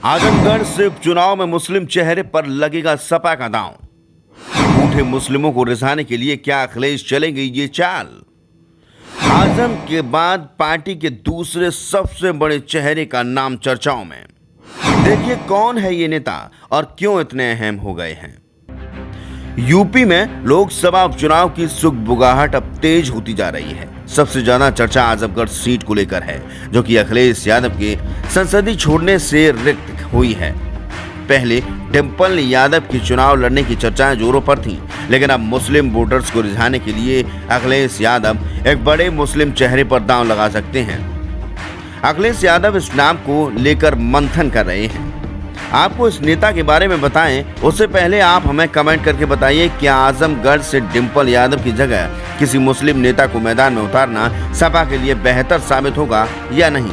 आजमगढ़ से उपचुनाव में मुस्लिम चेहरे पर लगेगा सपा का दांव। झूठे मुस्लिमों को रिझाने के लिए क्या अखिलेश चलेंगे ये चाल। आजम के बाद पार्टी के दूसरे सबसे बड़े चेहरे का नाम चर्चाओं में। देखिए कौन है ये नेता और क्यों इतने अहम हो गए हैं। यूपी में लोकसभा उपचुनाव की सुगबुगाहट अब तेज होती जा रही है। सबसे ज्यादा चर्चा आजमगढ़ सीट को लेकर है, जो कि अखिलेश यादव के संसदीय छोड़ने से रिक्त हुई है। पहले डिंपल यादव की चुनाव लड़ने की चर्चाएं जोरों पर थीं, लेकिन अब मुस्लिम वोटर्स को रिझाने के लिए अखिलेश यादव एक बड़े मुस्लिम चेहरे पर दांव लगा सकते हैं। अखिलेश यादव इस नाम को लेकर मंथन कर रहे हैं। आपको इस नेता के बारे में बताएं, उससे पहले आप हमें कमेंट करके बताइए कि आजमगढ़ से डिंपल यादव की जगह किसी मुस्लिम नेता को मैदान में उतारना सपा के लिए बेहतर साबित होगा या नहीं।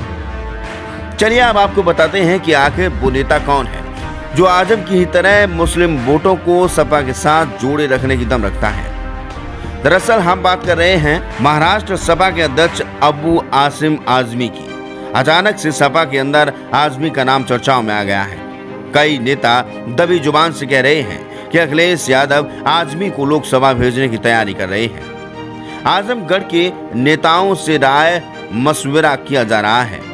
चलिए अब आपको बताते हैं कि आखिर वो नेता कौन है जो आजम की ही तरह मुस्लिम वोटों को सपा के साथ जोड़े रखने की दम रखता है। दरअसल हम बात कर रहे हैं महाराष्ट्र सपा के अध्यक्ष अबू आसिम आजमी की। अचानक से सपा के अंदर आजमी का नाम चर्चाओं में आ गया है। कई नेता दबी जुबान से कह रहे हैं कि अखिलेश यादव आजमी को लोकसभा भेजने की तैयारी कर रहे हैं। आजमगढ़ के नेताओं से राय मशविरा किया जा रहा है।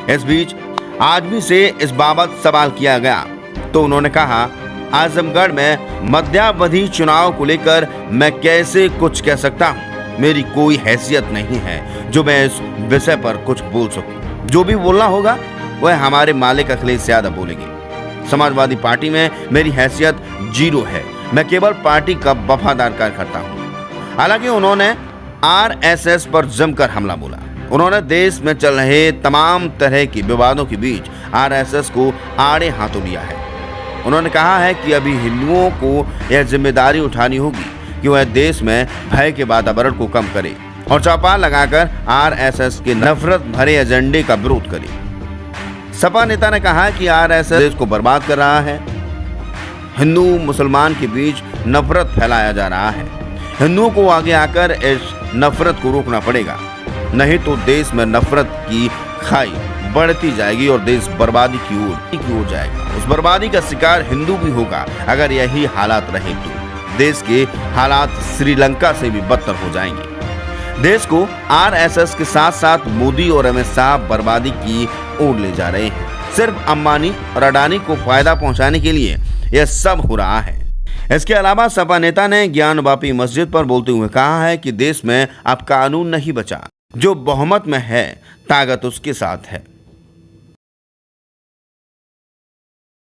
इस बीच आजमी से इस बाबत सवाल किया गया तो उन्होंने कहा, आजमगढ़ में मध्यावधि चुनाव को लेकर मैं कैसे कुछ कह सकता हूं। मेरी कोई हैसियत नहीं है जो मैं इस विषय पर कुछ बोल सकूं। जो भी बोलना होगा वह हमारे मालिक अखिलेश यादव बोलेंगे। समाजवादी पार्टी में मेरी हैसियत जीरो है। मैं केवल पार्टी का वफादार कार्यकर्ता हूं। हालांकि उन्होंने आरएसएस पर जमकर हमला बोला। उन्होंने देश में चल रहे तमाम तरह के विवादों के बीच आरएसएस को आड़े हाथों लिया है। उन्होंने कहा है कि अभी हिंदुओं को यह जिम्मेदारी उठानी होगी कि वह देश में भय के वातावरण को कम करे और चौपाल लगाकर आरएसएस के नफरत भरे एजेंडे का विरोध करे। सपा नेता ने कहा कि आरएसएस देश को बर्बाद कर रहा है। हिंदू मुसलमान के बीच नफरत फैलाया जा रहा है। हिंदुओं को आगे आकर इस नफरत को रोकना पड़ेगा, नहीं तो देश में नफरत की खाई बढ़ती जाएगी और देश बर्बादी की ओर जाएगा। उस बर्बादी का शिकार हिंदू भी होगा। अगर यही हालात रहे तो देश के हालात श्रीलंका से भी बदतर हो जाएंगे। देश को आरएसएस के साथ साथ मोदी और अमित शाह बर्बादी की ओर ले जा रहे हैं। सिर्फ अंबानी और अडानी को फायदा पहुंचाने के लिए यह सब हो रहा है। इसके अलावा सपा नेता ने ज्ञानवापी मस्जिद पर बोलते हुए कहा है कि देश में अब कानून नहीं बचा। जो बहुमत में है ताकत उसके साथ है।